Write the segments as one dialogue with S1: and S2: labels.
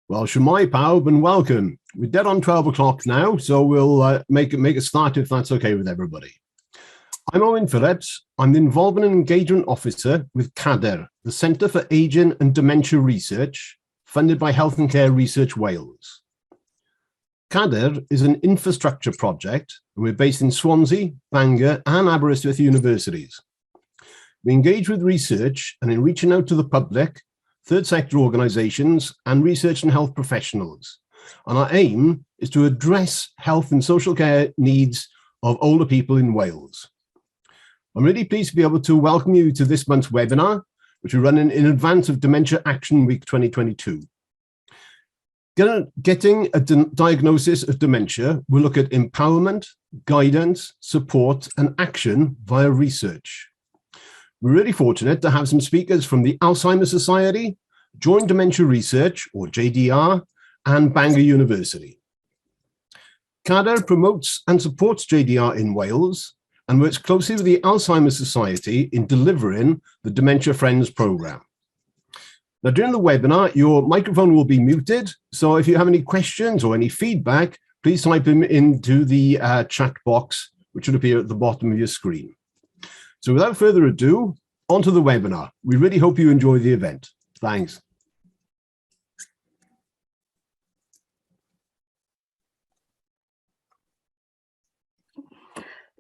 S1: Well, Shemai Paub and welcome. We're dead on 12 o'clock now, so we'll make a start if that's okay with everybody. I'm Owen Phillips. I'm the Involvement and Engagement Officer with CADR, the Centre for Ageing and Dementia Research, funded by Health and Care Research Wales. CADR is an infrastructure project, and we're based in Swansea, Bangor, and Aberystwyth universities. We engage with research and in reaching out to the public, third sector organisations, and research and health professionals. And our aim is to address health and social care needs of older people in Wales. I'm really pleased to be able to welcome you to this month's webinar, which we're running in advance of Dementia Action Week 2022. Getting a diagnosis of dementia will look at empowerment, guidance, support, and action via research. We're really fortunate to have some speakers from the Alzheimer Society, Joint Dementia Research, or JDR, and Bangor University. CADR promotes and supports JDR in Wales and works closely with the Alzheimer Society in delivering the Dementia Friends programme. Now, during the webinar, your microphone will be muted, so if you have any questions or any feedback, please type them into the chat box, which will appear at the bottom of your screen. So without further ado, on to the webinar. We really hope you enjoy the event. Thanks.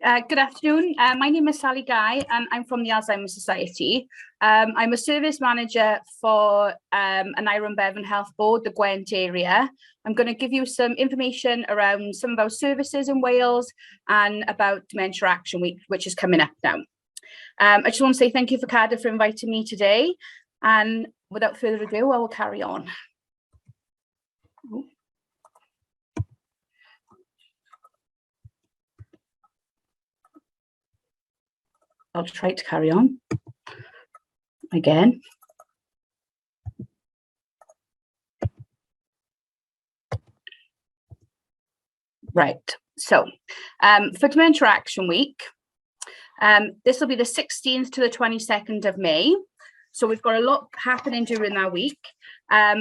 S2: Good afternoon. My name is Sally Guy and I'm from the Alzheimer Society. I'm a service manager for an Iron Bevan Health Board, the Gwent area. I'm going to give you some information around some of our services in Wales and about Dementia Action Week, which is coming up now. I just want to say thank you for CADR for inviting me today. And without further ado, I will carry on. I'll try to carry on again. Right, so for Dementia Action Week, this will be the 16th to the 22nd of May. So we've got a lot happening during that week.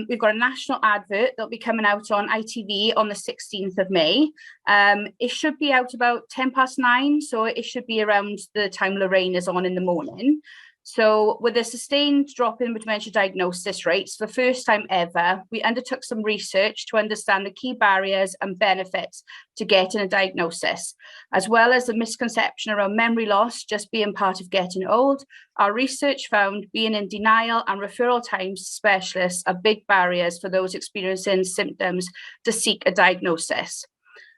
S2: We've got a national advert that'll be coming out on ITV on the 16th of May. It should be out about 9:10, so it should be around the time Lorraine is on in the morning. So with a sustained drop in dementia diagnosis rates, for the first time ever, we undertook some research to understand the key barriers and benefits to getting a diagnosis, as well as the misconception around memory loss just being part of getting old. Our research found being in denial and referral times to specialists are big barriers for those experiencing symptoms to seek a diagnosis.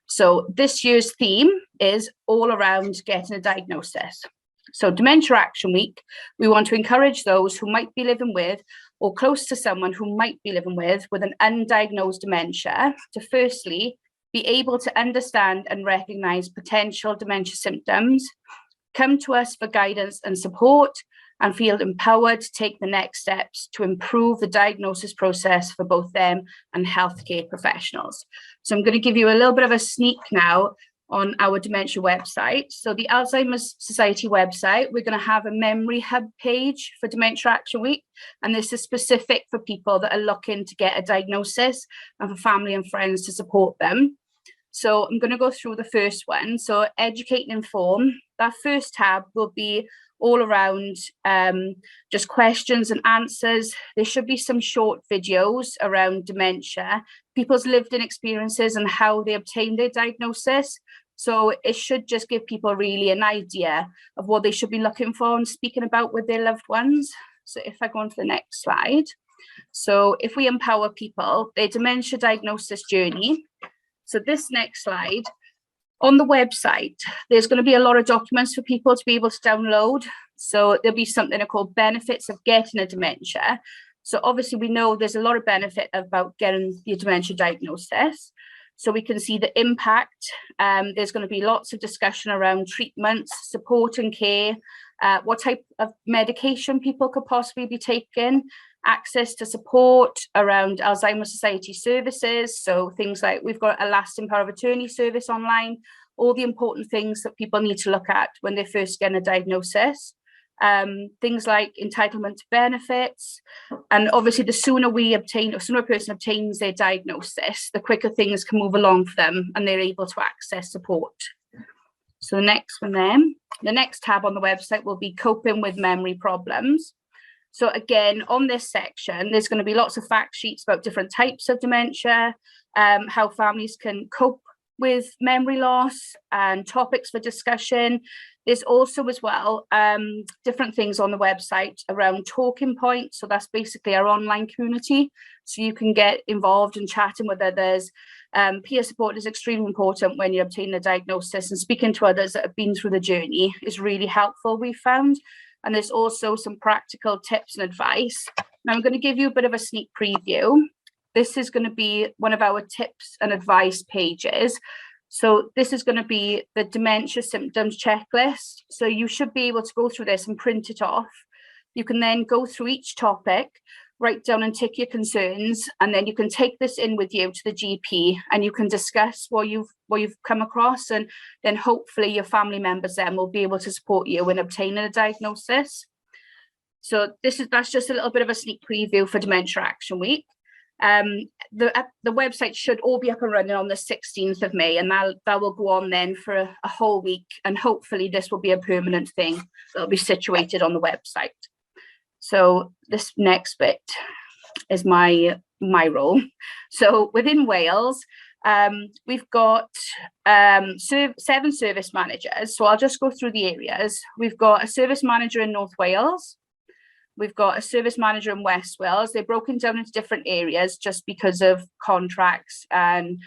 S2: So this year's theme is all around getting a diagnosis. So Dementia Action Week, we want to encourage those who might be living with or close to someone who might be living with an undiagnosed dementia to firstly be able to understand and recognise potential dementia symptoms, come to us for guidance and support, and feel empowered to take the next steps to improve the diagnosis process for both them and healthcare professionals. So I'm going to give you a little bit of a sneak now on our dementia website. So the Alzheimer's Society website, we're going to have a memory hub page for Dementia Action Week, and this is specific for people that are looking to get a diagnosis and for family and friends to support them. So I'm going to go through the first one. So educate and inform. That first tab will be all around just questions and answers. There should be some short videos around dementia, people's lived-in experiences and how they obtained their diagnosis. So it should just give people really an idea of what they should be looking for and speaking about with their loved ones. So if I go on to the next slide. So if we empower people, their dementia diagnosis journey. So this next slide, on the website, there's going to be a lot of documents for people to be able to download. So there'll be something called benefits of getting a dementia. So obviously we know there's a lot of benefit about getting your dementia diagnosis. So we can see the impact. There's going to be lots of discussion around treatments, support and care, what type of medication people could possibly be taking, access to support around Alzheimer's Society services. So things like we've got a lasting power of attorney service online, all the important things that people need to look at when they first get a diagnosis. things like entitlement to benefits. And obviously the sooner a person obtains their diagnosis, the quicker things can move along for them and they're able to access support. So the next one then, the next tab on the website will be coping with memory problems. So again, on this section, there's going to be lots of fact sheets about different types of dementia, how families can cope with memory loss and topics for discussion. There's also as well different things on the website around talking points. So that's basically our online community. So you can get involved in chatting with others. Peer support is extremely important when you obtain a diagnosis, and speaking to others that have been through the journey is really helpful, we found. And there's also some practical tips and advice. Now I'm going to give you a bit of a sneak preview. This is going to be one of our tips and advice pages. So this is going to be the dementia symptoms checklist. So you should be able to go through this and print it off. You can then go through each topic, write down and tick your concerns, and then you can take this in with you to the GP and you can discuss what you've come across, and then hopefully your family members then will be able to support you in obtaining a diagnosis. So that's just a little bit of a sneak preview for Dementia Action Week. The website should all be up and running on the 16th of May, and that will go on then for a whole week, and hopefully this will be a permanent thing that'll be situated on the website. So this next bit is my role. So within Wales, we've got 7 service managers. So I'll just go through the areas. We've got a service manager in North Wales. We've got a service manager in West Wales. They're broken down into different areas just because of contracts and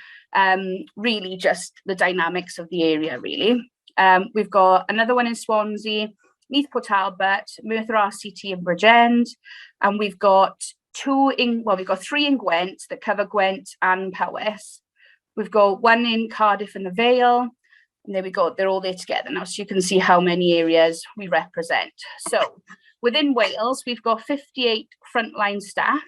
S2: really just the dynamics of the area, really. We've got another one in Swansea, Neath Port Talbot, Merthyr RCT in Bridgend, and we've got 3 in Gwent that cover Gwent and Powys. We've got 1 in Cardiff and the Vale, and there we go, they're all there together now, so you can see how many areas we represent. So within Wales, we've got 58 frontline staff,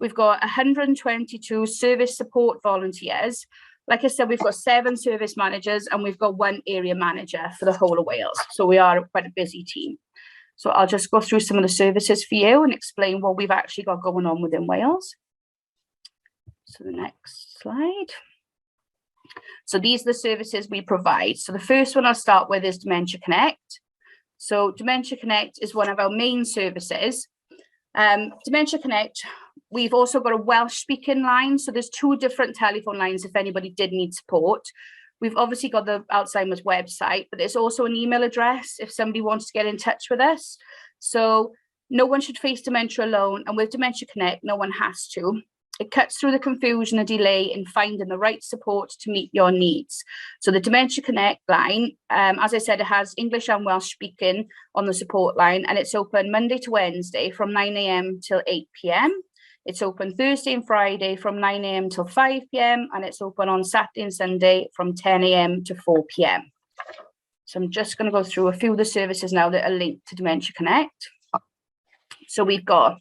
S2: we've got 122 service support volunteers. Like I said, we've got 7 service managers and we've got 1 area manager for the whole of Wales. So we are quite a busy team. So I'll just go through some of the services for you and explain what we've actually got going on within Wales. So the next slide. So these are the services we provide. So the first one I'll start with is Dementia Connect. So Dementia Connect is one of our main services. Dementia Connect, we've also got a Welsh speaking line. So there's 2 different telephone lines if anybody did need support. We've obviously got the Alzheimer's website, but there's also an email address if somebody wants to get in touch with us. So no one should face dementia alone. And with Dementia Connect, no one has to. It cuts through the confusion and delay in finding the right support to meet your needs. So the Dementia Connect line, as I said, it has English and Welsh speaking on the support line, and it's open Monday to Wednesday from 9 AM till 8 PM. It's open Thursday and Friday from 9 AM till 5 PM, and it's open on Saturday and Sunday from 10 AM to 4 PM. So I'm just going to go through a few of the services now that are linked to Dementia Connect. So we've got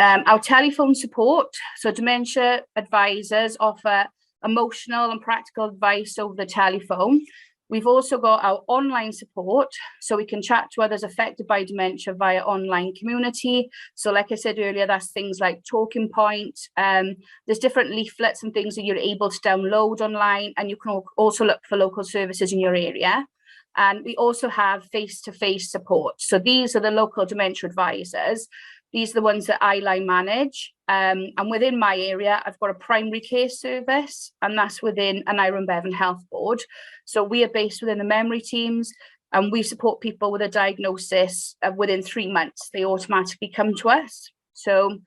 S2: our telephone support. So dementia advisors offer emotional and practical advice over the telephone. We've also got our online support, so we can chat to others affected by dementia via online community. So like I said earlier, that's things like talking points. There's different leaflets and things that you're able to download online, and you can also look for local services in your area. And we also have face-to-face support. So these are the local dementia advisors. These are the ones that I line manage. And within my area, I've got a primary care service, and that's within an Iron Bevan Health Board. So we are based within the memory teams, and we support people with a diagnosis within 3 months. They automatically come to us. So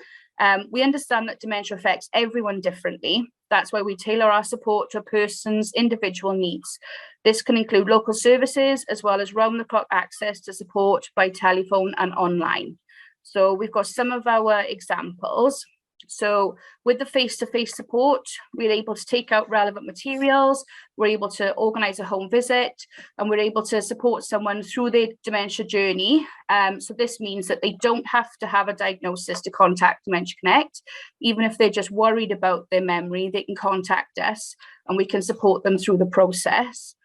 S2: we understand that dementia affects everyone differently. That's why we tailor our support to a person's individual needs. This can include local services as well as round-the-clock access to support by telephone and online. So we've got some of our examples. So with the face-to-face support, we're able to take out relevant materials, we're able to organise a home visit, and we're able to support someone through their dementia journey. So this means that they don't have to have a diagnosis to contact Dementia Connect. Even if they're just worried about their memory, they can contact us and we can support them through the process.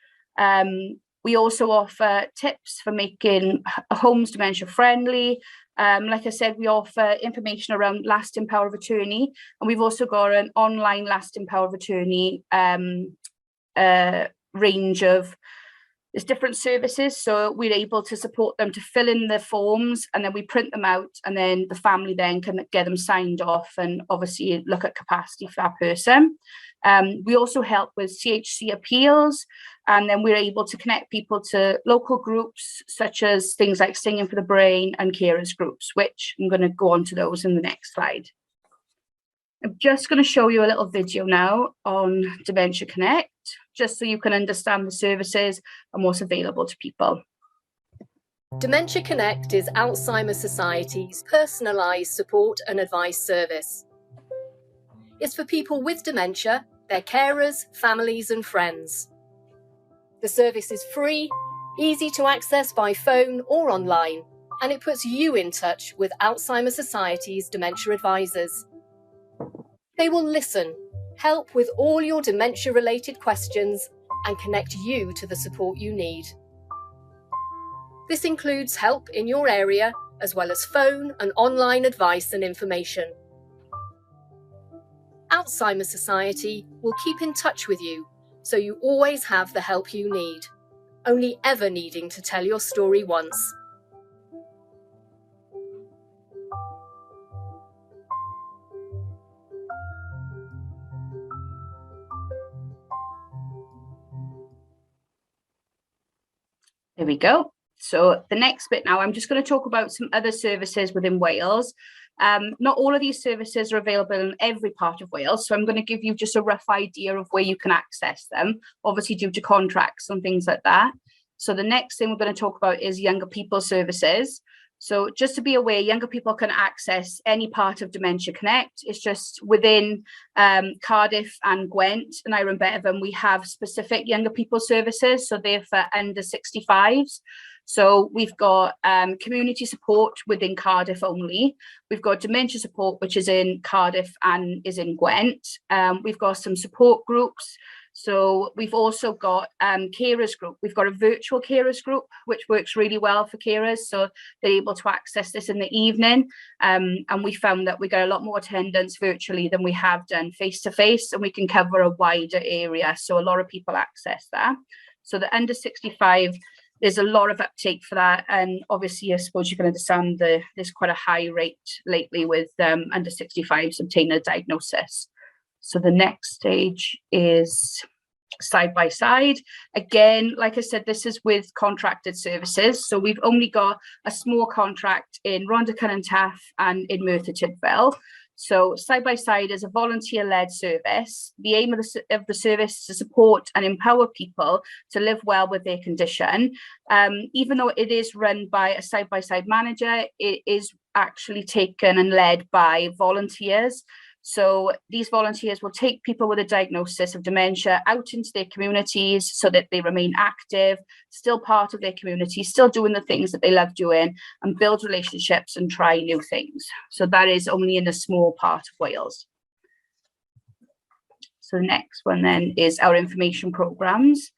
S2: We also offer tips for making homes dementia friendly. Like I said, we offer information around lasting power of attorney, and we've also got an online lasting power of attorney range of there's different services, so we're able to support them to fill in the forms, and then we print them out, and then the family then can get them signed off and obviously look at capacity for that person. We also help with CHC appeals, and then we're able to connect people to local groups such as things like Singing for the Brain and carers groups, which I'm going to go on to those in the next slide. I'm just going to show you a little video now on Dementia Connect, just so you can understand the services and what's available to people.
S3: Dementia Connect is Alzheimer Society's personalised support and advice service. It's for people with dementia, their carers, families and friends. The service is free, easy to access by phone or online, and it puts you in touch with Alzheimer Society's dementia advisors. They will listen, help with all your dementia-related questions, and connect you to the support you need. This includes help in your area, as well as phone and online advice and information. Alzheimer Society will keep in touch with you, so you always have the help you need, only ever needing to tell your story once.
S2: There we go. So the next bit now, I'm just going to talk about some other services within Wales. Not all of these services are available in every part of Wales, so I'm going to give you just a rough idea of where you can access them, obviously due to contracts and things like that. So the next thing we're going to talk about is younger people services. So just to be aware, younger people can access any part of Dementia Connect. It's just within Cardiff and Gwent and Iron Bevan, we have specific younger people services. So they're for under 65s. So we've got community support within Cardiff only. We've got dementia support, which is in Cardiff and is in Gwent. We've got some support groups. So we've also got carers group. We've got a virtual carers group, which works really well for carers. So they're able to access this in the evening. And we found that we get a lot more attendance virtually than we have done face-to-face, and we can cover a wider area. So a lot of people access that. So the under 65, there's a lot of uptake for that. And obviously, I suppose you can understand there's quite a high rate lately with under 65s obtaining a diagnosis. So the next stage is side by side. Again, like I said, this is with contracted services. So we've only got a small contract in Rhondda and Taff and in Merthyr Tydfil. So side by side is a volunteer-led service. The aim of the service is to support and empower people to live well with their condition. Even though it is run by a side-by-side manager, it is actually taken and led by volunteers. So these volunteers will take people with a diagnosis of dementia out into their communities so that they remain active, still part of their community, still doing the things that they love doing, and build relationships and try new things. So that is only in a small part of Wales. So the next one then is our information programs.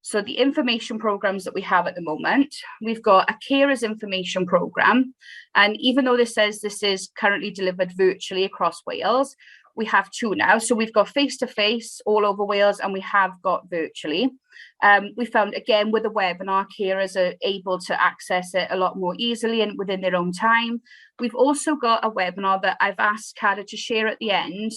S2: So the information programs that we have at the moment, we've got a carers information program. And even though this says this is currently delivered virtually across Wales, we have two now. So we've got face-to-face all over Wales, and we have got virtually. We found, again, with the webinar, carers are able to access it a lot more easily and within their own time. We've also got a webinar that I've asked Cara to share at the end.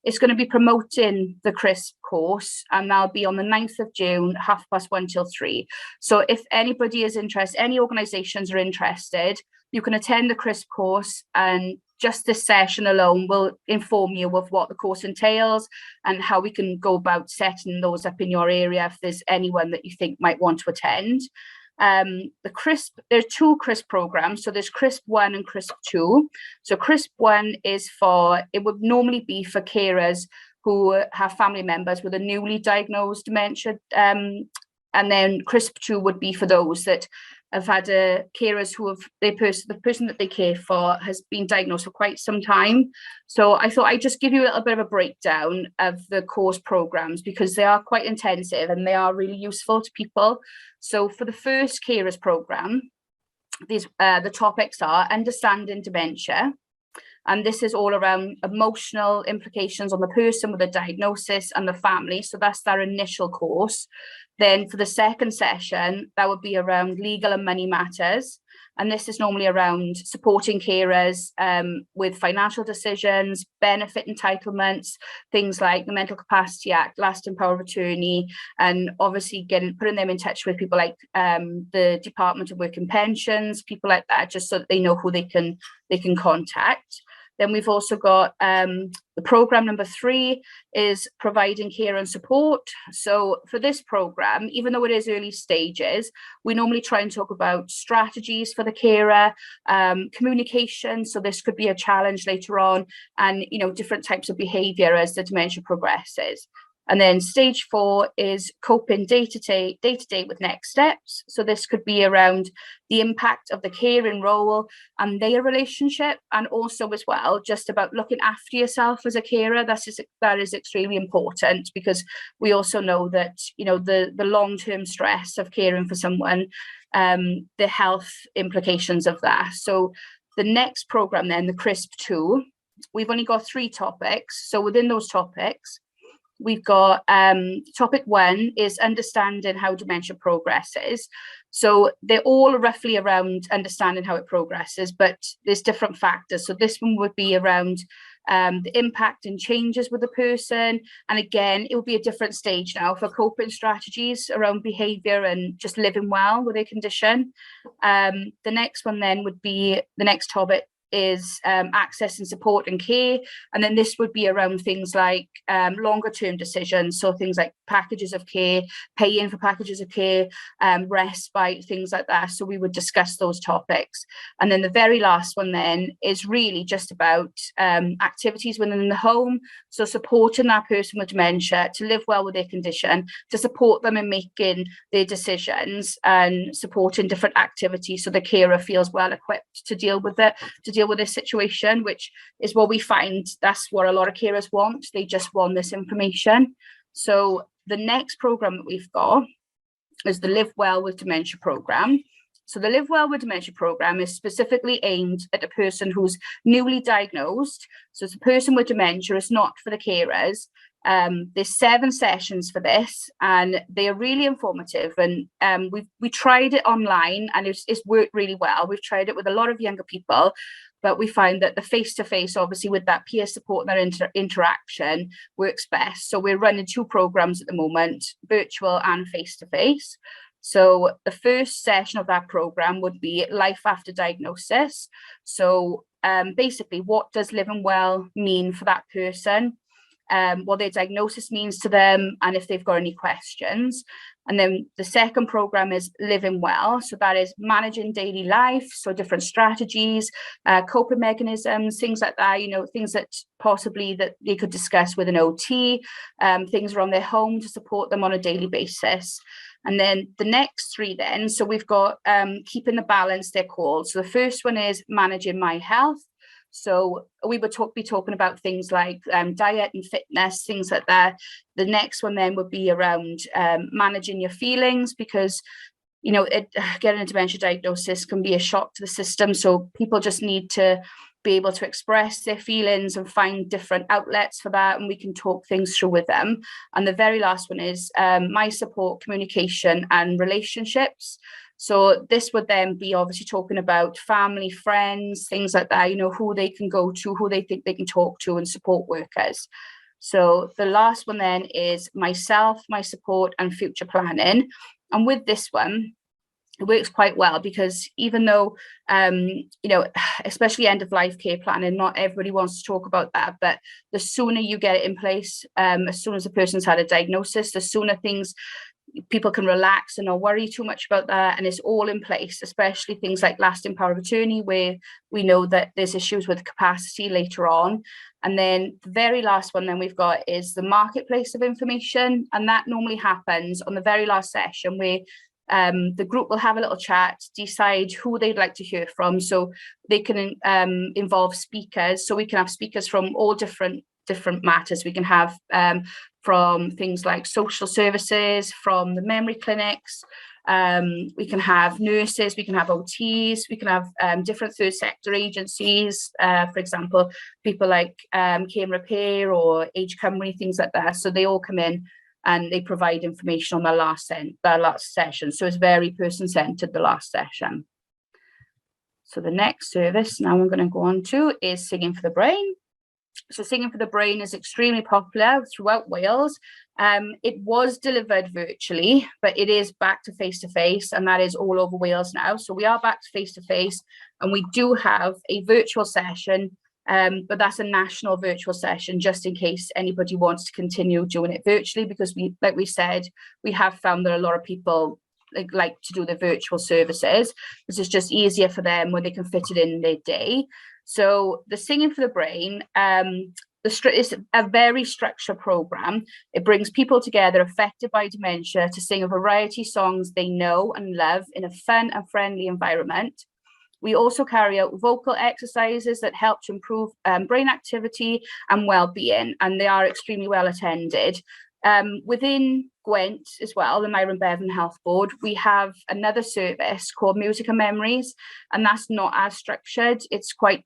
S2: It's going to be promoting the CRISP course, and that'll be on the 9th of June, 1:30 till 3. So if anybody is interested, any organisations are interested, you can attend the CRISP course, and just this session alone will inform you of what the course entails and how we can go about setting those up in your area if there's anyone that you think might want to attend. The CRISP, there are two CRISP programs. So there's CRISP 1 and CRISP 2. So CRISP 1 is for, it would normally be for carers who have family members with a newly diagnosed dementia. And then CRISP 2 would be for those that I've had carers who have, the person that they care for has been diagnosed for quite some time. So I thought I'd just give you a little bit of a breakdown of the course programs, because they are quite intensive and they are really useful to people. So for the first carers program, the topics are understanding dementia. And this is all around emotional implications on the person with a diagnosis and the family. So that's their initial course. Then for the second session, that would be around legal and money matters. And this is normally around supporting carers with financial decisions, benefit entitlements, things like the Mental Capacity Act, lasting power of attorney, and obviously putting them in touch with people like the Department of Work and Pensions, people like that, just so that they know who they can contact. Then we've also got the program number 3 is providing care and support. So for this program, even though it is early stages, we normally try and talk about strategies for the carer, communication. So this could be a challenge later on, and different types of behaviour as the dementia progresses. And then stage 4 is coping day-to-day with next steps. So this could be around the impact of the caring role and their relationship, and also as well, just about looking after yourself as a carer. That is extremely important, because we also know that, the long-term stress of caring for someone, the health implications of that. So the next program then, the CRISP 2, we've only got 3 topics. So within those topics, we've got topic 1 is understanding how dementia progresses. So they're all roughly around understanding how it progresses, but there's different factors. So this one would be around the impact and changes with the person. And again, it will be a different stage now for coping strategies around behaviour and just living well with their condition. The next one then would be, the next topic is access and support and care, and then this would be around things like longer term decisions, so things like packages of care, paying for packages of care, respite, things like that. So we would discuss those topics. And then the very last one then is really just about activities within the home, so supporting that person with dementia to live well with their condition, to support them in making their decisions and supporting different activities so the carer feels well equipped to deal with this situation, which is what we find. That's what a lot of carers want. They just want this information. So the next program that we've got is the Live Well with Dementia program. So the Live Well with Dementia program is specifically aimed at a person who's newly diagnosed. So it's a person with dementia. It's not for the carers. There's 7 sessions for this, and they are really informative. And we tried it online, and it's worked really well. We've tried it with a lot of younger people, but we find that the face-to-face, obviously with that peer support and that interaction, works best. So we're running 2 programs at the moment, virtual and face-to-face. So the first session of that program would be life after diagnosis. So basically, what does living well mean for that person? What their diagnosis means to them, and if they've got any questions. And then the second program is Living Well. So that is managing daily life, so different strategies, coping mechanisms, things like that, things that possibly that they could discuss with an OT, things around their home to support them on a daily basis. And then the next 3 then, so we've got Keeping the Balance, they're called. So the first one is Managing My Health. So we would be talking about things like diet and fitness, things like that. The next one then would be around managing your feelings, because getting a dementia diagnosis can be a shock to the system. So people just need to be able to express their feelings and find different outlets for that, and we can talk things through with them. And the very last one is My Support, Communication and Relationships. So this would then be obviously talking about family, friends, things like that, who they can go to, who they think they can talk to, and support workers. So the last one then is Myself, My Support and Future Planning. And with this one, it works quite well, because even though, especially end of life care planning, not everybody wants to talk about that, but the sooner you get it in place, as soon as a person's had a diagnosis, the sooner people can relax and not worry too much about that, and it's all in place, especially things like lasting power of attorney, where we know that there's issues with capacity later on. And then the very last one then we've got is the marketplace of information, and that normally happens on the very last session, where The group will have a little chat, decide who they'd like to hear from. So they can involve speakers. So we can have speakers from all different matters. We can have from things like social services, from the memory clinics. We can have nurses, we can have OTs, we can have different third sector agencies, for example, people like Care and Repair or Age Cymru, things like that. So they all come in and they provide information on their last session. So it's very person-centered, the last session. So the next service now I'm going to go on to is Singing for the Brain. So Singing for the Brain is extremely popular throughout Wales. It was delivered virtually, but it is back to face-to-face, and that is all over Wales now. So we are back to face-to-face, and we do have a virtual session, but that's a national virtual session, just in case anybody wants to continue doing it virtually, because like we said, we have found that a lot of people like to do the virtual services. This is just easier for them when they can fit it in their day. So the Singing for the Brain, it's a very structured program. It brings people together affected by dementia to sing a variety of songs they know and love in a fun and friendly environment. We also carry out vocal exercises that help to improve brain activity and well-being, and they are extremely well attended. Within Gwent as well, the Myron Bevan Health Board, we have another service called Music and Memories, and that's not as structured. It's quite,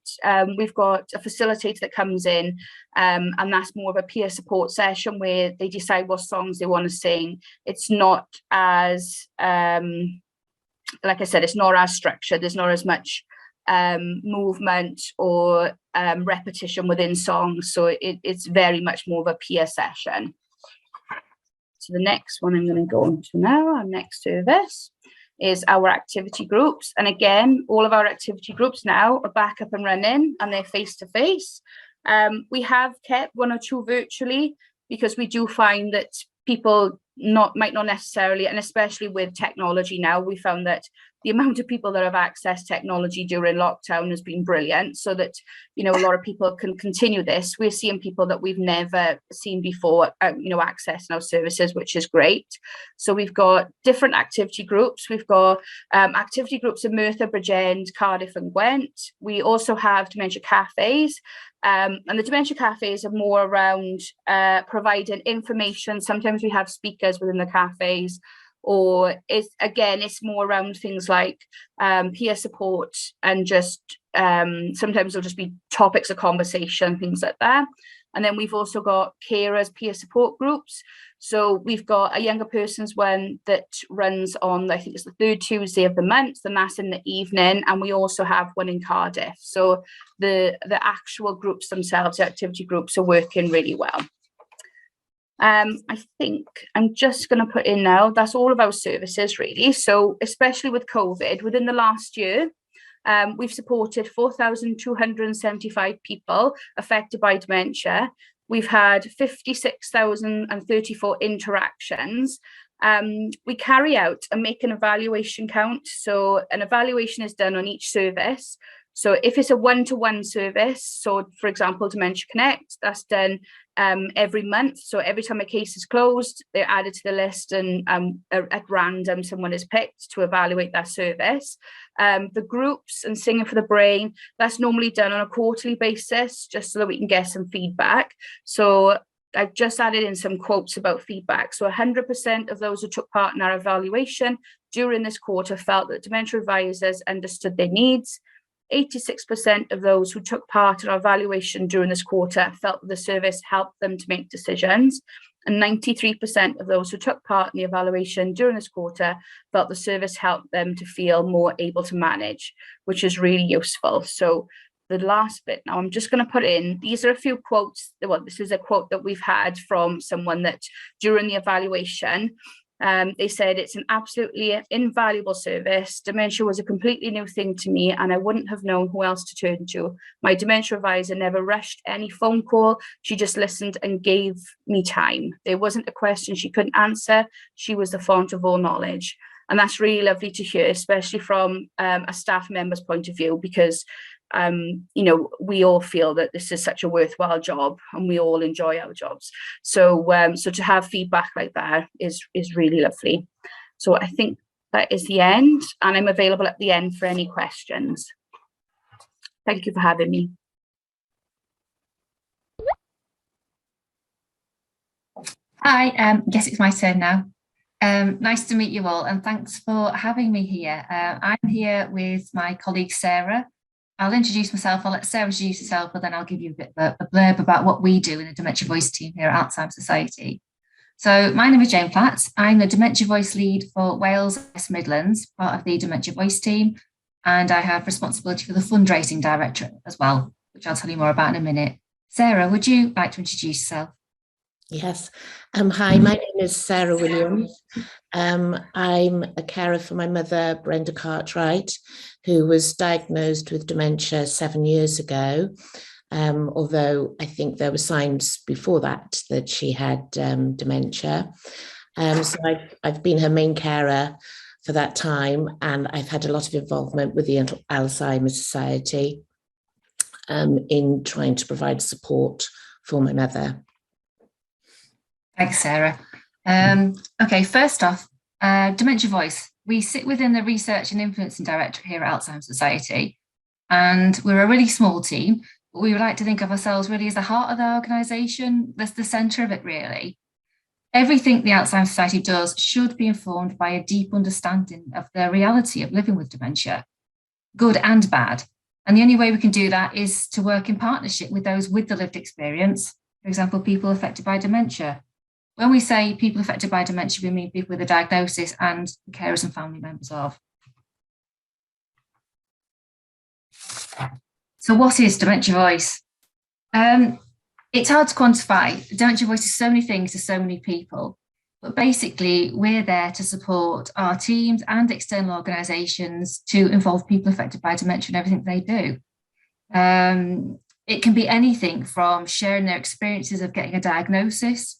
S2: we've got a facilitator that comes in, and that's more of a peer support session where they decide what songs they want to sing. It's not as, like I said, it's not as structured. There's not as much movement or repetition within songs. So it's very much more of a peer session. So the next one I'm going to go on to now, our next service, is our activity groups. And again, all of our activity groups now are back up and running, and they're face-to-face. We have kept one or two virtually, because we do find that people might not necessarily, and especially with technology now, we found that the amount of people that have accessed technology during lockdown has been brilliant, so that, you know, a lot of people can continue this. We're seeing people that we've never seen before, you know, accessing our services, which is great. So we've got different activity groups. We've got activity groups in Merthyr, Bridgend, Cardiff and Gwent. We also have dementia cafes. And the dementia cafes are more around providing information. Sometimes we have speakers within the cafes, or it's more around things like peer support, and just sometimes there'll just be topics of conversation, things like that. And then we've also got carers peer support groups. So we've got a younger person's one that runs on, I think it's the third Tuesday of the month, and that's in the evening. And we also have one in Cardiff. So the actual groups themselves, the activity groups, are working really well. I think I'm just going to put in now, that's all of our services really. So especially with COVID, within the last year, we've supported 4,275 people affected by dementia. We've had 56,034 interactions. We carry out and make an evaluation count. So an evaluation is done on each service. So if it's a one-to-one service, so for example, Dementia Connect, that's done every month. So every time a case is closed, they're added to the list, and at random, someone is picked to evaluate that service. The groups and Singing for the Brain, that's normally done on a quarterly basis, just so that we can get some feedback. So I've just added in some quotes about feedback. So 100% of those who took part in our evaluation during this quarter felt that dementia advisors understood their needs. 86% of those who took part in our evaluation during this quarter felt that the service helped them to make decisions. And 93% of those who took part in the evaluation during this quarter felt the service helped them to feel more able to manage, which is really useful. So the last bit now, I'm just going to put in, these are a few quotes. Well, this is a quote that we've had from someone that during the evaluation, they said, "It's an absolutely invaluable service. Dementia was a completely new thing to me, and I wouldn't have known who else to turn to. My dementia advisor never rushed any phone call. She just listened and gave me time. There wasn't a question she couldn't answer. She was the font of all knowledge." And that's really lovely to hear, especially from a staff member's point of view, because you know, we all feel that this is such a worthwhile job, and we all enjoy our jobs. So so to have feedback like that is really lovely. So I think that is the end, and I'm available at the end for any questions. Thank you for having me.
S4: Hi, guess it's my turn now. Nice to meet you all, and thanks for having me here. I'm here with my colleague Sarah. I'll introduce myself, I'll let Sarah introduce herself, but then I'll give you a bit of a blurb about what we do in the Dementia Voice team here at Alzheimer Society. So my name is Jane Platt. I'm the Dementia Voice lead for Wales West Midlands, part of the Dementia Voice team, and I have responsibility for the fundraising directorate as well, which I'll tell you more about in a minute. Sarah, would you like to introduce yourself?
S5: Yes. Hi, my name is Sarah Williams. I'm a carer for my mother, Brenda Cartwright, who was diagnosed with dementia 7 years ago. Although I think there were signs before that she had dementia. So I've been her main carer for that time, and I've had a lot of involvement with the Alzheimer Society in trying to provide support for my mother.
S4: Thanks, Sarah. Okay, first off, Dementia Voice. We sit within the Research and Influencing Directorate here at Alzheimer's Society, and we're a really small team, but we would like to think of ourselves really as the heart of the organisation. That's the centre of it, really. Everything the Alzheimer's Society does should be informed by a deep understanding of the reality of living with dementia, good and bad. And the only way we can do that is to work in partnership with those with the lived experience, for example, people affected by dementia. When we say people affected by dementia, we mean people with a diagnosis and the carers and family members of. So what is Dementia Voice? It's hard to quantify. Dementia Voice is so many things to so many people, but basically we're there to support our teams and external organisations to involve people affected by dementia in everything they do. It can be anything from sharing their experiences of getting a diagnosis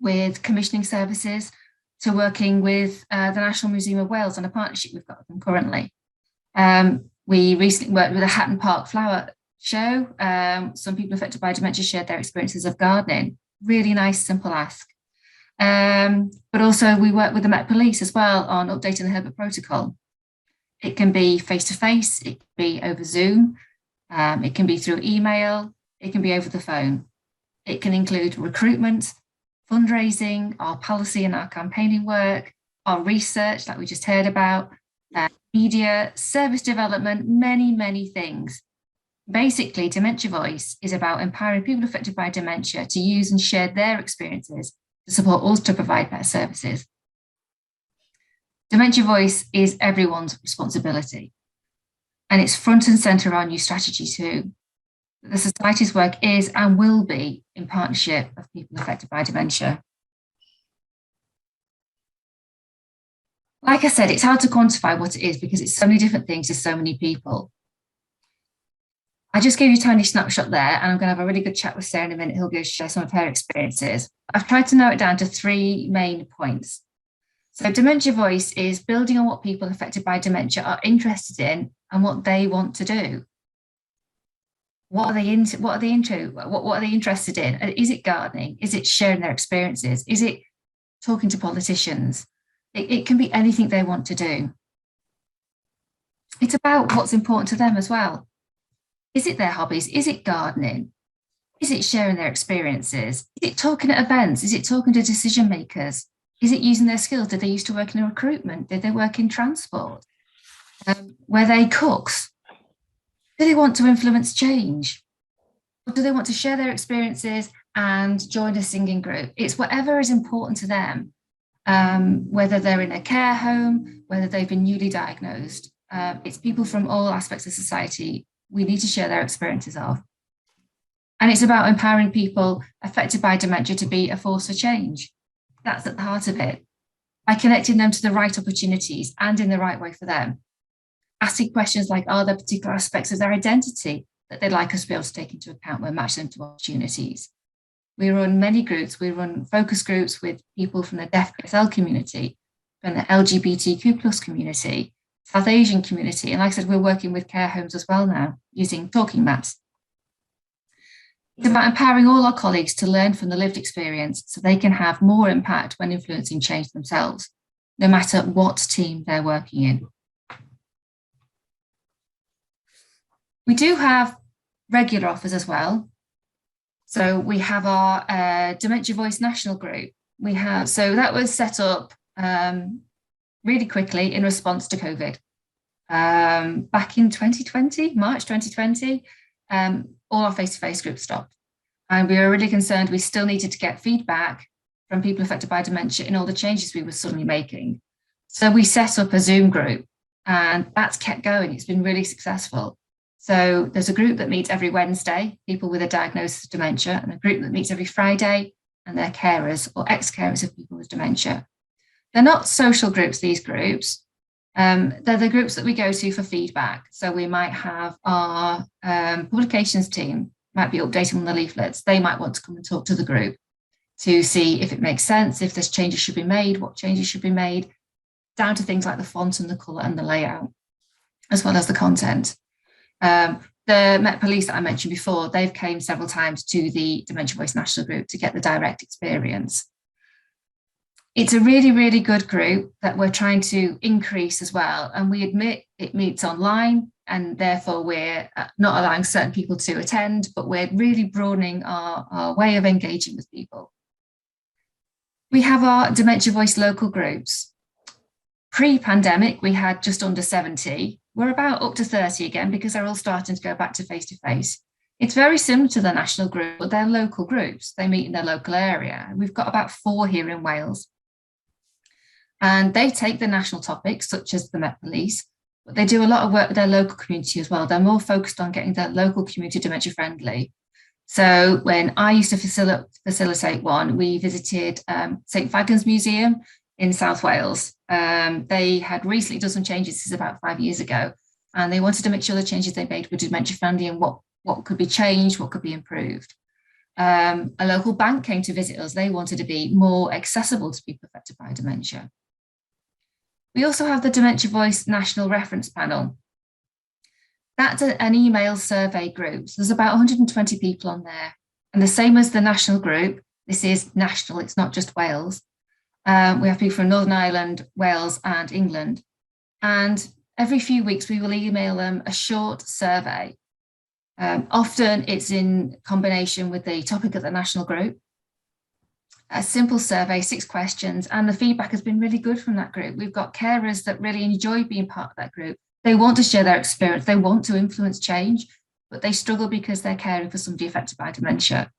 S4: with commissioning services to working with the National Museum of Wales on a partnership we've got with them currently. We recently worked with a Hatton Park flower show. Some people affected by dementia shared their experiences of gardening. Really nice, simple ask. But also we work with the Met Police as well on updating the Herbert Protocol. It can be face-to-face, it can be over Zoom, it can be through email, it can be over the phone. It can include recruitment, fundraising, our policy and our campaigning work, our research like we just heard about, media, service development, many, many things. Basically, Dementia Voice is about empowering people affected by dementia to use and share their experiences to support us to provide better services. Dementia Voice is everyone's responsibility, and it's front and centre of our new strategy too. The Society's work is and will be in partnership of people affected by dementia. Like I said, it's hard to quantify what it is because it's so many different things to so many people. I just gave you a tiny snapshot there, and I'm going to have a really good chat with Sarah in a minute who'll go share some of her experiences. I've tried to narrow it down to 3 main points. So Dementia Voice is building on what people affected by dementia are interested in and what they want to do. What are they into? What are they into? What are they interested in? Is it gardening? Is it sharing their experiences? Is it talking to politicians? It can be anything they want to do. It's about what's important to them as well. Is it their hobbies? Is it gardening? Is it sharing their experiences? Is it talking at events? Is it talking to decision makers? Is it using their skills? Did they used to work in recruitment? Did they work in transport? Were they cooks? Do they want to influence change? Or do they want to share their experiences and join a singing group? It's whatever is important to them, whether they're in a care home, whether they've been newly diagnosed. It's people from all aspects of society we need to share their experiences of. And it's about empowering people affected by dementia to be a force for change. That's at the heart of it. By connecting them to the right opportunities and in the right way for them. Asking questions like, are there particular aspects of their identity that they'd like us to be able to take into account when matching them to opportunities? We run many groups. We run focus groups with people from the deaf PSL community, from the LGBTQ plus community, South Asian community. And like I said, we're working with care homes as well now, using talking maps. It's about empowering all our colleagues to learn from the lived experience so they can have more impact when influencing change themselves. no matter what team they're working in. We do have regular offers as well. So we have our Dementia Voice National Group. So that was set up really quickly in response to COVID. Back in 2020, March 2020, all our face-to-face groups stopped. And we were really concerned we still needed to get feedback from people affected by dementia in all the changes we were suddenly making. So we set up a Zoom group, and that's kept going. It's been really successful. So there's a group that meets every Wednesday, people with a diagnosis of dementia, and a group that meets every Friday, and they're carers or ex-carers of people with dementia. They're not social groups, these groups. They're the groups that we go to for feedback. So we might have our publications team, might be updating on the leaflets. They might want to come and talk to the group to see if it makes sense, if there's changes should be made, what changes should be made, down to things like the font and the colour and the layout, as well as the content. The Met Police that I mentioned before, they've came several times to the Dementia Voice National Group to get the direct experience. It's a really, really good group that we're trying to increase as well. And we admit it meets online, and therefore we're not allowing certain people to attend, but we're really broadening our way of engaging with people. We have our Dementia Voice local groups. Pre-pandemic, we had just under 70. We're about up to 30 again because they're all starting to go back to face-to-face. It's very similar to the national group, but they're local groups. They meet in their local area. We've got about 4 here in Wales. And they take the national topics, such as the Met Police, but they do a lot of work with their local community as well. They're more focused on getting their local community dementia friendly. So when I used to facilitate one, we visited St Fagans Museum in South Wales. They had recently done some changes, this is about 5 years ago, and they wanted to make sure the changes they made were dementia friendly and what could be changed, what could be improved. A local bank came to visit us. They wanted to be more accessible to people affected by dementia. We also have the Dementia Voice National Reference Panel. That's an email survey group. So there's about 120 people on there. And the same as the national group, this is national, it's not just Wales. We have people from Northern Ireland, Wales and England. And every few weeks we will email them a short survey. Often it's in combination with the topic of the national group. A simple survey, 6 questions, and the feedback has been really good from that group. We've got carers that really enjoy being part of that group. They want to share their experience, they want to influence change, but they struggle because they're caring for somebody affected by dementia.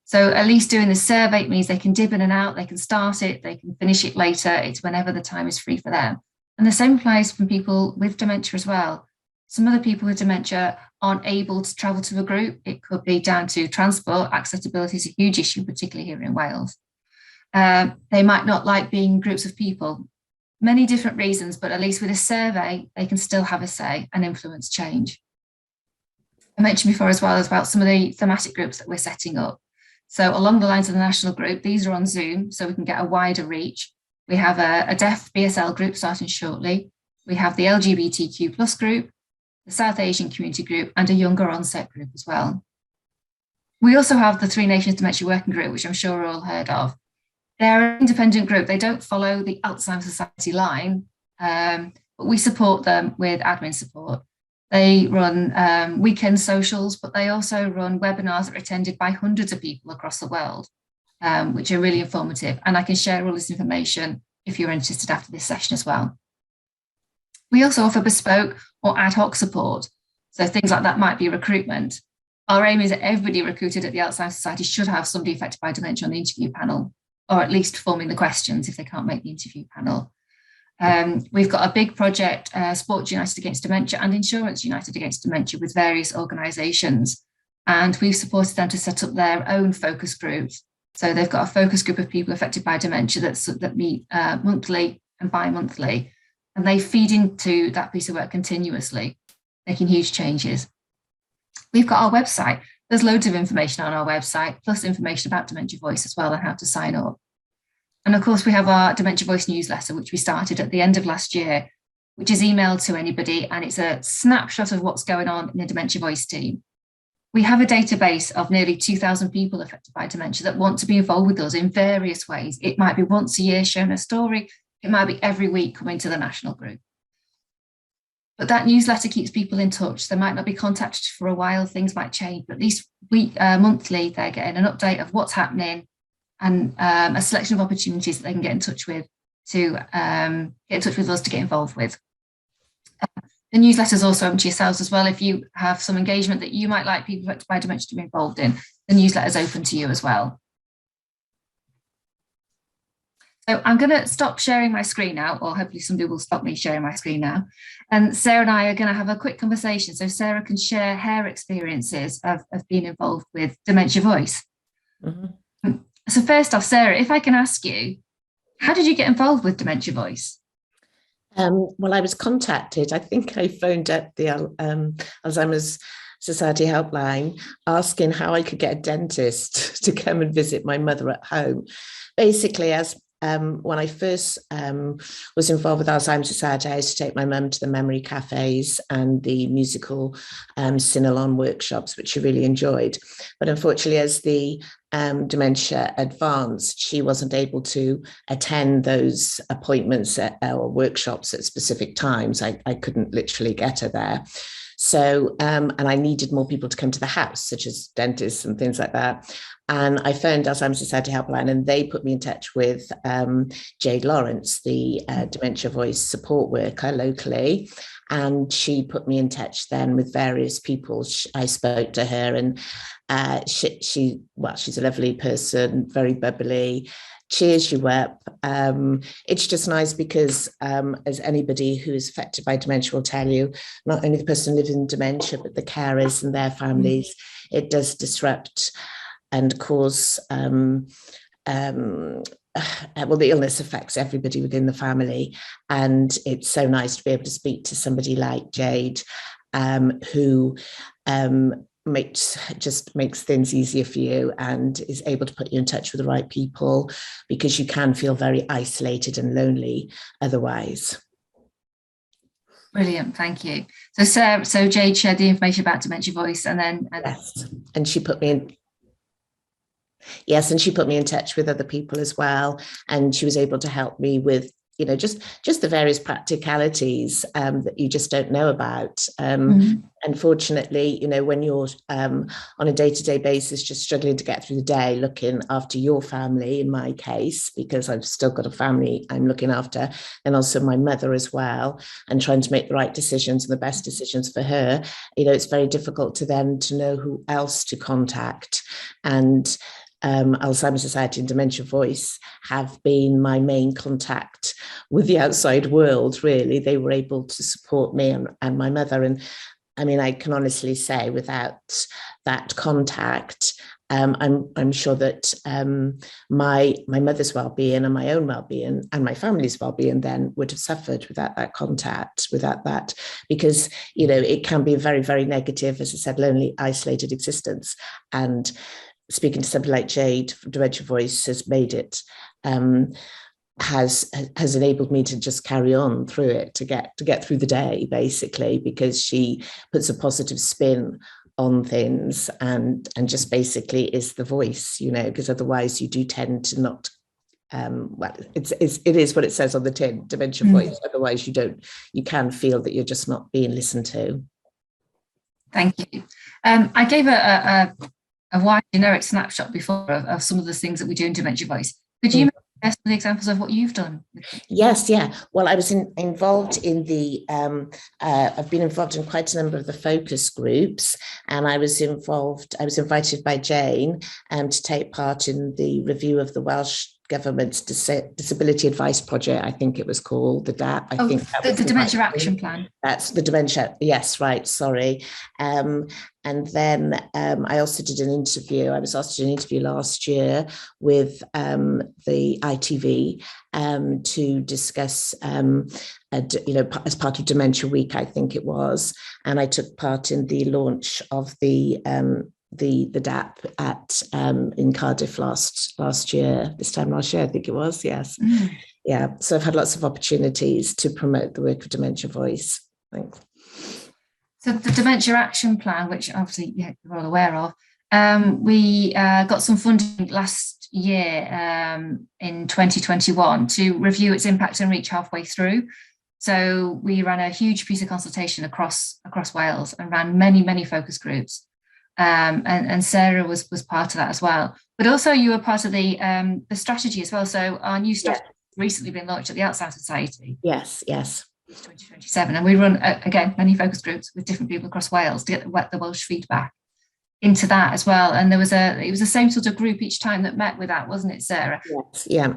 S4: So at least doing the survey means they can dip in and out, they can start it, they can finish it later, it's whenever the time is free for them. And the same applies for people with dementia as well. Some other people with dementia aren't able to travel to a group. It could be down to transport. Accessibility is a huge issue, particularly here in Wales. They might not like being in groups of people. Many different reasons, but at least with a survey, they can still have a say and influence change. I mentioned before as well as about some of the thematic groups that we're setting up. So along the lines of the national group, these are on Zoom, so we can get a wider reach. We have a deaf BSL group starting shortly. We have the LGBTQ plus group, the South Asian community group, and a younger onset group as well. We also have the 3 Nations Dementia Working Group, which I'm sure you're all heard of. They're an independent group. They don't follow the Alzheimer Society line, but we support them with admin support. They run weekend socials, but they also run webinars that are attended by hundreds of people across the world, which are really informative. And I can share all this information if you're interested after this session as well. We also offer bespoke or ad hoc support. So things like that might be recruitment. Our aim is that everybody recruited at the Alzheimer's Society should have somebody affected by dementia on the interview panel, or at least forming the questions if they can't make the interview panel. We've got a big project, Sport United Against Dementia and Insurance United Against Dementia, with various organisations. And we've supported them to set up their own focus groups. So they've got a focus group of people affected by dementia that meet monthly and bi-monthly. And they feed into that piece of work continuously, making huge changes. We've got our website. There's loads of information on our website, plus information about Dementia Voice as well and how to sign up. And of course, we have our Dementia Voice newsletter, which we started at the end of last year, which is emailed to anybody, and it's a snapshot of what's going on in the Dementia Voice team. We have a database of nearly 2,000 people affected by dementia that want to be involved with us in various ways. It might be once a year sharing a story. It might be every week coming to the national group. But that newsletter keeps people in touch. They might not be contacted for a while, things might change, but at least monthly, they're getting an update of what's happening and a selection of opportunities that they can get in touch with to get in touch with us to get involved with. The newsletter is also open to yourselves as well. If you have some engagement that you might like people affected by dementia to be involved in, the newsletter is open to you as well. So I'm going to stop sharing my screen now, or hopefully somebody will stop me sharing my screen now. And Sarah and I are going to have a quick conversation. So Sarah can share her experiences of being involved with Dementia Voice. Mm-hmm. So first off, Sarah, if I can ask you, how did you get involved with Dementia Voice?
S5: Well, I was contacted. I think I phoned up the Alzheimer's Society helpline asking how I could get a dentist to come and visit my mother at home. Basically, as when I first was involved with Alzheimer's Society, I used to take my mum to the memory cafes and the musical sing-along workshops, which she really enjoyed. But unfortunately, as the dementia advanced, she wasn't able to attend those appointments or workshops at specific times. I couldn't literally get her there. So, and I needed more people to come to the house, such as dentists and things like that. And I phoned Alzheimer's Society helpline, and they put me in touch with Jade Lawrence, the Dementia Voice support worker locally. And she put me in touch then with various people. I spoke to her, and she's a lovely person, very bubbly, cheers you up. It's just nice because as anybody who is affected by dementia will tell you, not only the person living with dementia, but the carers and their families, it does disrupt and cause, well, the illness affects everybody within the family. And it's so nice to be able to speak to somebody like Jade, who makes things easier for you and is able to put you in touch with the right people, because you can feel very isolated and lonely otherwise.
S4: Brilliant, thank you. So Sarah, so Jade shared the information about Dementia Voice, and then
S5: yes, and she put me in. Yes, and she put me in touch with other people as well, and she was able to help me with, you know, just the various practicalities that you just don't know about. Unfortunately, you know, when you're on a day-to-day basis, just struggling to get through the day, looking after your family, in my case, because I've still got a family I'm looking after, and also my mother as well, and trying to make the right decisions and the best decisions for her, you know, it's very difficult to then to know who else to contact. And Alzheimer's Society and Dementia Voice have been my main contact with the outside world, really. They were able to support me and my mother. And I mean, I can honestly say without that contact, I'm sure that my mother's well-being and my own well-being and my family's well-being then would have suffered without that contact, without that, because, you know, it can be a very, very negative, as I said, lonely, isolated existence. And speaking to somebody like Jade from Dementia Voice has made it, has enabled me to just carry on through it, to get through the day, basically, because she puts a positive spin on things and just basically is the voice, you know, because otherwise you do tend to not, well, it is what it says on the tin, Dementia Voice. Otherwise you can feel that you're just not being listened to.
S4: Thank you. I gave a wide generic snapshot before of some of the things that we do in Dementia Voice. Could you share some of the examples of what you've done?
S5: Yes, yeah. Well, I was involved in the, I've been involved in quite a number of the focus groups, and I was invited by Jane to take part in the review of the Welsh Government's Disability Advice Project, I think it was called, the DAP. I think that was
S4: the Dementia Action Plan. That's
S5: the dementia, yes, right, sorry. And then I also did an interview. I was asked to do an interview last year with the ITV to discuss, you know, as part of Dementia Week, I think it was. And I took part in the launch of the DAP at in Cardiff last year, this time last year, I think it was, yes. Yeah, so I've had lots of opportunities to promote the work of Dementia Voice. Thanks.
S4: So the Dementia Action Plan, which obviously you're all aware of, we got some funding last last year in 2021 to review its impact and reach halfway through. So we ran a huge piece of consultation across Wales and ran many focus groups. And Sarah was part of that as well. But also you were part of the strategy as well. So our new strategy has recently been launched at the Alzheimer Society.
S5: Yes.
S4: 2027. And we run, again, many focus groups with different people across Wales to get the Welsh feedback into that as well. And it was the same sort of group each time that met with that, wasn't it, Sarah?
S5: Yes, yeah.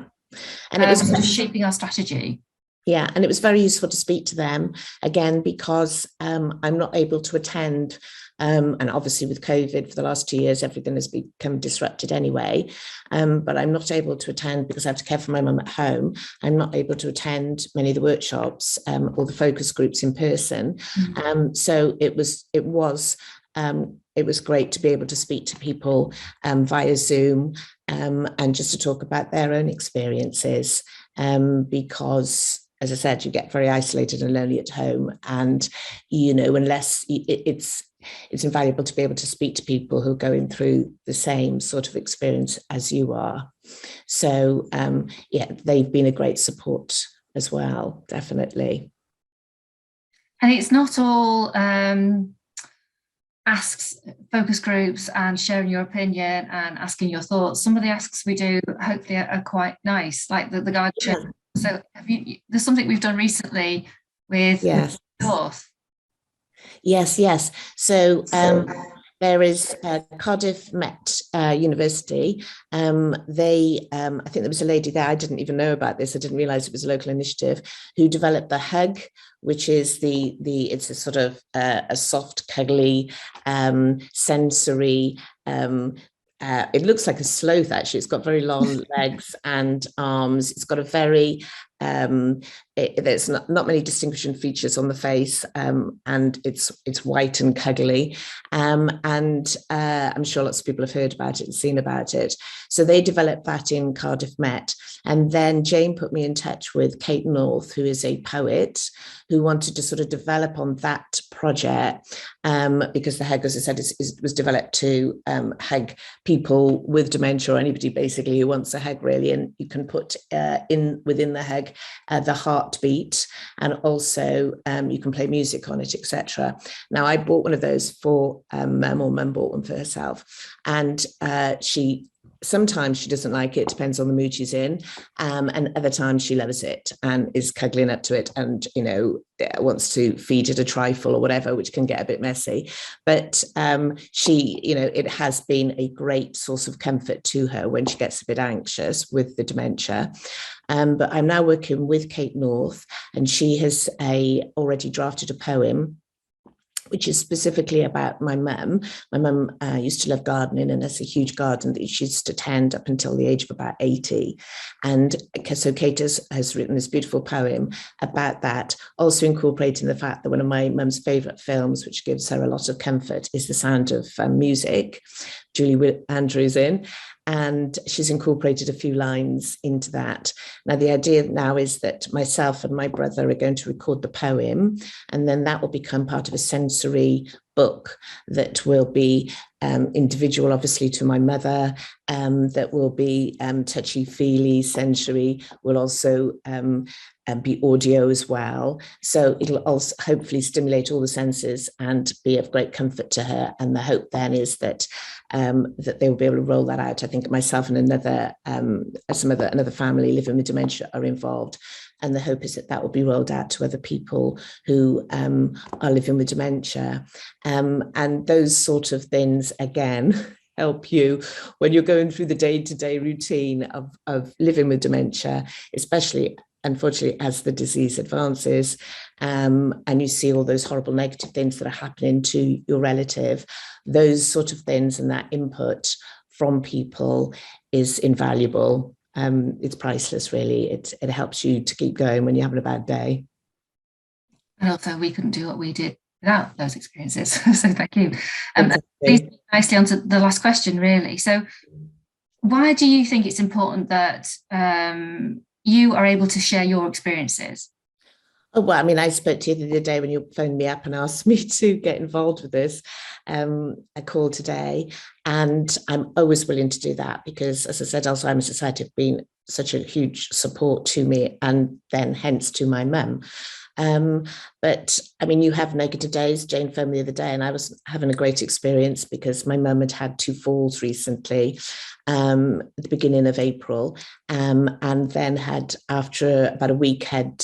S5: And it was
S4: sort of shaping our strategy.
S5: Yeah, and it was very useful to speak to them, again, because I'm not able to attend. And obviously with COVID for the last 2 years, everything has become disrupted anyway. But I'm not able to attend because I have to care for my mum at home. I'm not able to attend many of the workshops or the focus groups in person. So it was great to be able to speak to people via Zoom and just to talk about their own experiences because, as I said, you get very isolated and lonely at home, and unless it's invaluable to be able to speak to people who are going through the same sort of experience as you are. So they've been a great support as well, definitely.
S4: And it's not all asks, focus groups and sharing your opinion and asking your thoughts. Some of the asks we do hopefully are quite nice, like the guide. Yeah. So there's something we've done recently with North.
S5: Yes. So there is Cardiff Met University. I think there was a lady there, I didn't even know about this, I didn't realise it was a local initiative, who developed the Hug, which is it's a sort of a soft, cuddly, sensory, it looks like a sloth, actually. It's got very long legs and arms. It's got a very, there's not many distinguishing features on the face, and it's white and cuddly. And I'm sure lots of people have heard about it and seen about it. So they developed that in Cardiff Met. And then Jane put me in touch with Kate North, who is a poet, who wanted to sort of develop on that project, because the Hug, as I said, was developed to hug people with dementia, or anybody basically who wants a hug, really. And you can put within the Hug the heartbeat, and also you can play music on it, etc. Now, I bought one of those for Mum, or Mum bought one for herself, and sometimes she doesn't like it, depends on the mood she's in, and other times she loves it and is cuddling up to it and, wants to feed it a trifle or whatever, which can get a bit messy. But it has been a great source of comfort to her when she gets a bit anxious with the dementia. But I'm now working with Kate North, and she has already drafted a poem which is specifically about my mum. My mum used to love gardening and has a huge garden that she used to tend up until the age of about 80. And so Kate has written this beautiful poem about that, also incorporating the fact that one of my mum's favourite films, which gives her a lot of comfort, is The Sound of Music, Julie Andrews in. And she's incorporated a few lines into that. Now, the idea now is that myself and my brother are going to record the poem, and then that will become part of a sensory book that will be individual, obviously, to my mother, that will be touchy-feely, sensory, will also be audio as well. So it'll also hopefully stimulate all the senses and be of great comfort to her. And the hope then is that that they will be able to roll that out. I think myself and another family living with dementia are involved. And the hope is that will be rolled out to other people who are living with dementia. And those sort of things, again, help you when you're going through the day-to-day routine of living with dementia, especially, unfortunately, as the disease advances, and you see all those horrible negative things that are happening to your relative. Those sort of things and that input from people is invaluable. It's priceless, really. It helps you to keep going when you're having a bad day.
S4: And also, we couldn't do what we did without those experiences. So thank you. Leads nicely on to the last question, really. So why do you think it's important that you are able to share your experiences?
S5: Oh, well, I mean, I spoke to you the other day when you phoned me up and asked me to get involved with this, a call today. And I'm always willing to do that because, as I said, Alzheimer's Society have been such a huge support to me and then hence to my mum. But I mean, you have negative days. Jane phoned me the other day and I was having a great experience because my mum had had 2 falls recently at the beginning of April, and then had, after about a week, had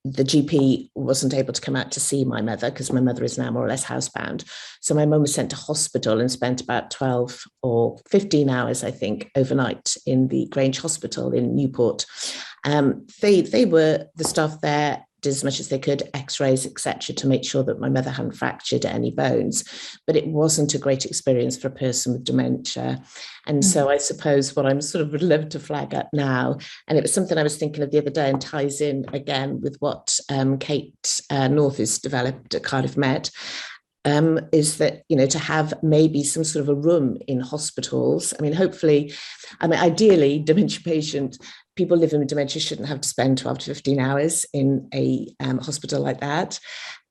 S5: the GP wasn't able to come out to see my mother because my mother is now more or less housebound. So my mum was sent to hospital and spent about 12 or 15 hours, I think, overnight in the Grange Hospital in Newport. They were, the staff there did as much as they could, x-rays, etc., to make sure that my mother hadn't fractured any bones, but it wasn't a great experience for a person with dementia. And so I suppose what I'm sort of would love to flag up now, and it was something I was thinking of the other day and ties in again with what Kate North has developed at Cardiff Met, is that, you know, to have maybe some sort of a room in hospitals. I mean, hopefully, I mean, ideally, dementia patient, people living with dementia shouldn't have to spend 12 to 15 hours in a hospital like that.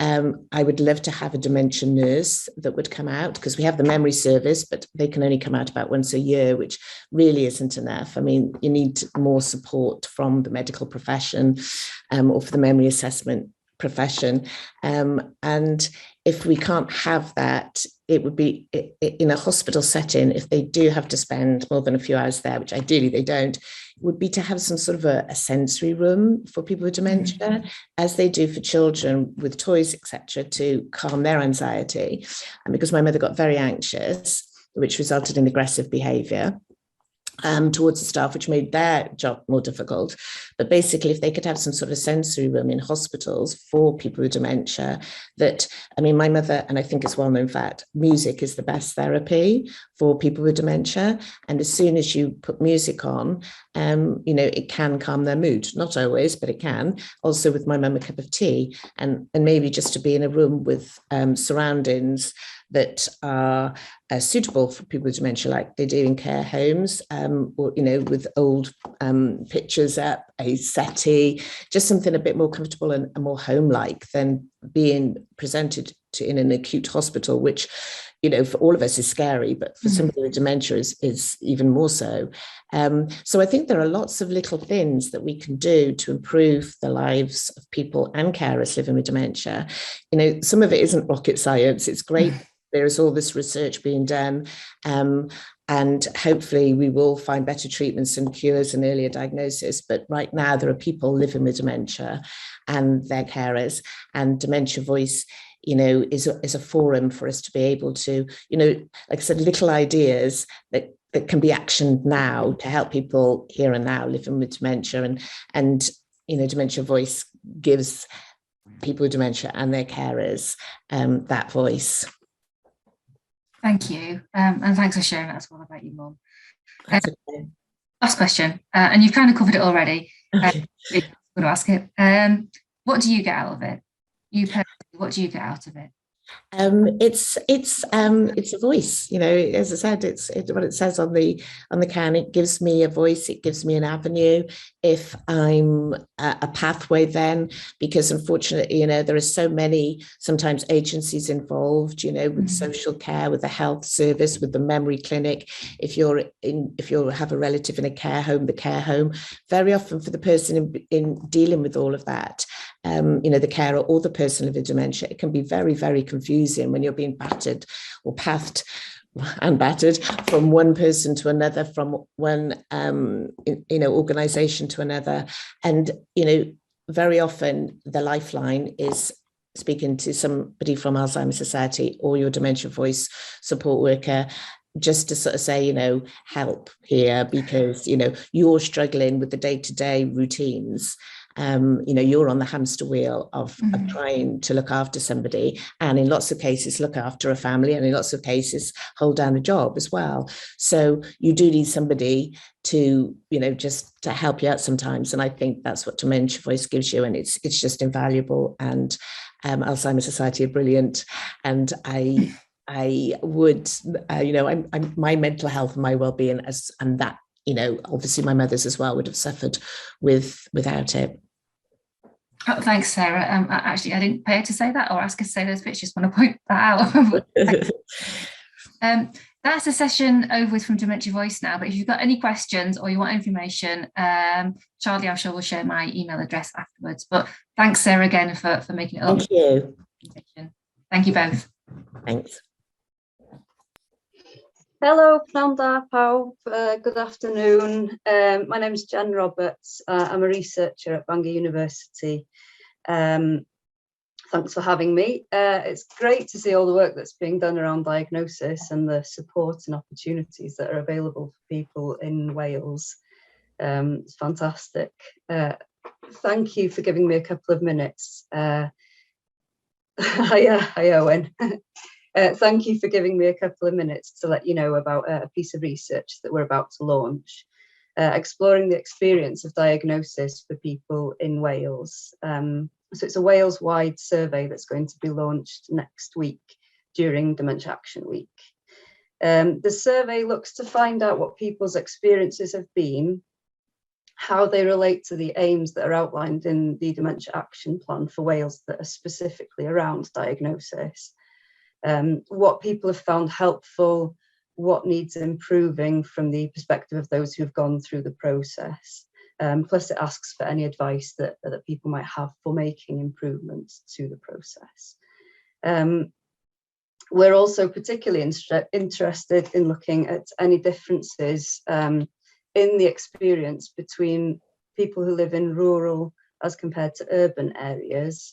S5: I would love to have a dementia nurse that would come out, because we have the memory service, but they can only come out about once a year, which really isn't enough. I mean, you need more support from the medical profession or for the memory assessment profession. And if we can't have that, it would be in a hospital setting, if they do have to spend more than a few hours there, which ideally they don't, would be to have some sort of a sensory room for people with dementia, as they do for children with toys, etc., to calm their anxiety. And because my mother got very anxious, which resulted in aggressive behaviour towards the staff, which made their job more difficult. But basically, if they could have some sort of sensory room in hospitals for people with dementia, that, I mean, my mother, and I think it's well known fact, music is the best therapy for people with dementia. And as soon as you put music on, you know, it can calm their mood. Not always, but it can. Also with my mum, a cup of tea, and maybe just to be in a room with surroundings that are suitable for people with dementia, like they do in care homes, or, you know, with old pictures up, a settee, just something a bit more comfortable and more home-like than being presented to in an acute hospital, which, you know, for all of us is scary, but for somebody with dementia is even more so. So I think there are lots of little things that we can do to improve the lives of people and carers living with dementia. You know, some of it isn't rocket science. It's great. There is all this research being done, and hopefully we will find better treatments and cures and earlier diagnosis. But right now there are people living with dementia and their carers, and Dementia Voice, you know, is a forum for us to be able to, you know, like I said, little ideas that can be actioned now to help people here and now living with dementia. And you know, Dementia Voice gives people with dementia and their carers that voice.
S4: Thank you. And thanks for sharing that as well about your mum.
S5: That's okay.
S4: Last question, and you've kind of covered it already.
S5: Okay.
S4: I'm going to ask it. What do you get out of it? You personally, what do you get out of it?
S5: It's a voice, you know, as I said, it's what it says on the can. It gives me a voice, it gives me an avenue if I'm a pathway then, because unfortunately, you know, there are so many sometimes agencies involved, you know, with social care, with the health service, with the memory clinic. If you have a relative in a care home, the care home, very often for the person in dealing with all of that, you know, the carer or the person living with dementia, it can be very, very confusing when you're being battered or pathed and battered from one person to another, from one you know, organization to another. And you know, very often the lifeline is speaking to somebody from Alzheimer's Society or your Dementia Voice support worker, just to sort of say, you know, help here, because, you know, you're struggling with the day-to-day routines. You know, you're on the hamster wheel of trying to look after somebody, and in lots of cases look after a family, and in lots of cases hold down a job as well. So you do need somebody to, you know, just to help you out sometimes. And I think that's what Dementia Voice gives you, and it's just invaluable. And Alzheimer's Society are brilliant, and I would, you know, my mental health and my well-being, and that, you know, obviously my mother's as well, would have suffered without it.
S4: Oh, thanks, Sarah. Actually, I didn't pay her to say that or ask her to say those bits. Just want to point that out. That's the session over with from Dementia Voice now. But if you've got any questions or you want information, Charlie, I'm sure will share my email address afterwards. But thanks, Sarah, again for making it up.
S5: Thank you.
S4: Thank you both.
S5: Thanks.
S6: Hello, pnawn da pawb. Good afternoon. My name is Jen Roberts. I'm a researcher at Bangor University. Thanks for having me. It's great to see all the work that's being done around diagnosis and the support and opportunities that are available for people in Wales. It's fantastic. Thank you for giving me a couple of minutes. Hi, Owen. Thank you for giving me a couple of minutes to let you know about a piece of research that we're about to launch, exploring the experience of diagnosis for people in Wales. So it's a Wales-wide survey that's going to be launched next week during Dementia Action Week. The survey looks to find out what people's experiences have been, how they relate to the aims that are outlined in the Dementia Action Plan for Wales that are specifically around diagnosis. What people have found helpful, what needs improving from the perspective of those who've gone through the process. Plus it asks for any advice that people might have for making improvements to the process. We're also particularly interested in looking at any differences in the experience between people who live in rural as compared to urban areas.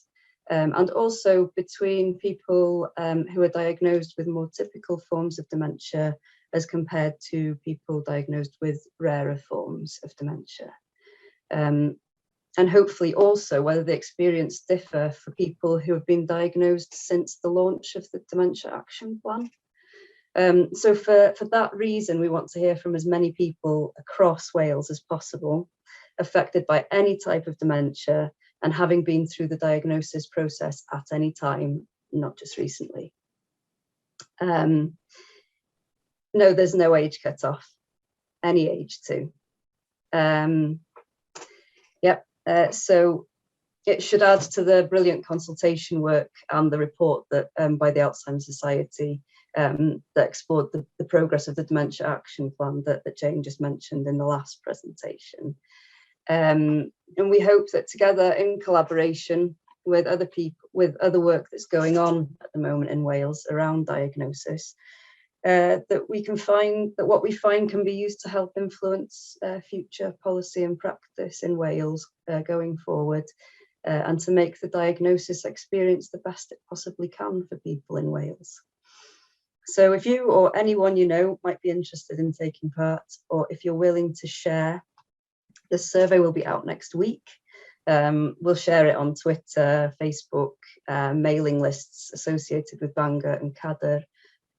S6: And also between people who are diagnosed with more typical forms of dementia as compared to people diagnosed with rarer forms of dementia. And hopefully also whether the experience differ for people who have been diagnosed since the launch of the Dementia Action Plan. So for that reason, we want to hear from as many people across Wales as possible, affected by any type of dementia, and having been through the diagnosis process at any time, not just recently. No, there's no age cutoff, any age too. So it should add to the brilliant consultation work and the report that by the Alzheimer Society that explored the progress of the Dementia Action Plan that Jane just mentioned in the last presentation. And we hope that together in collaboration with other people, with other work that's going on at the moment in Wales around diagnosis, that we can find that what we find can be used to help influence future policy and practice in Wales going forward, and to make the diagnosis experience the best it possibly can for people in Wales. So if you or anyone you know might be interested in taking part, or if you're willing to share, the survey will be out next week. We'll share it on Twitter, Facebook, mailing lists associated with Bangor and Cadair,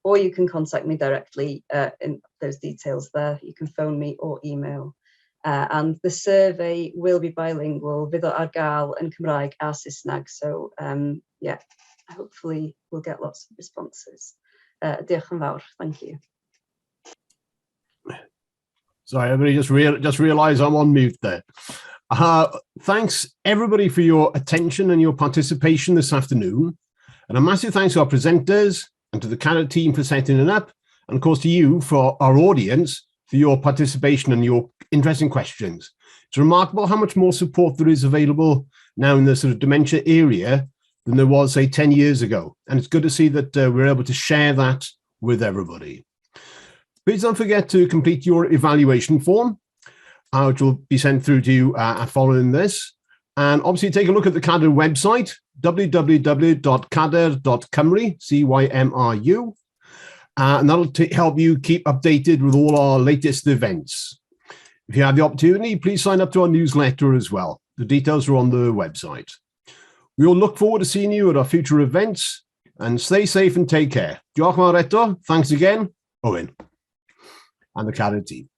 S6: or you can contact me directly in those details there. You can phone me or email. And the survey will be bilingual, fydd o ar gael yn Cymraeg a Saesneg. So yeah, hopefully we'll get lots of responses. Diolch yn fawr, thank you.
S1: Sorry, everybody just realised I'm on mute there. Thanks everybody for your attention and your participation this afternoon. And a massive thanks to our presenters and to the Cadair team for setting it up. And of course to you, for our audience, for your participation and your interesting questions. It's remarkable how much more support there is available now in the sort of dementia area than there was, say, 10 years ago. And it's good to see that we're able to share that with everybody. Please don't forget to complete your evaluation form, which will be sent through to you following this. And obviously take a look at the Cadair website, www.cadair.cymru, C-Y-M-R-U. And that'll help you keep updated with all our latest events. If you have the opportunity, please sign up to our newsletter as well. The details are on the website. We all look forward to seeing you at our future events, and stay safe and take care. Diolch yn fawr eto. Thanks again, Owen, and the Cadair team.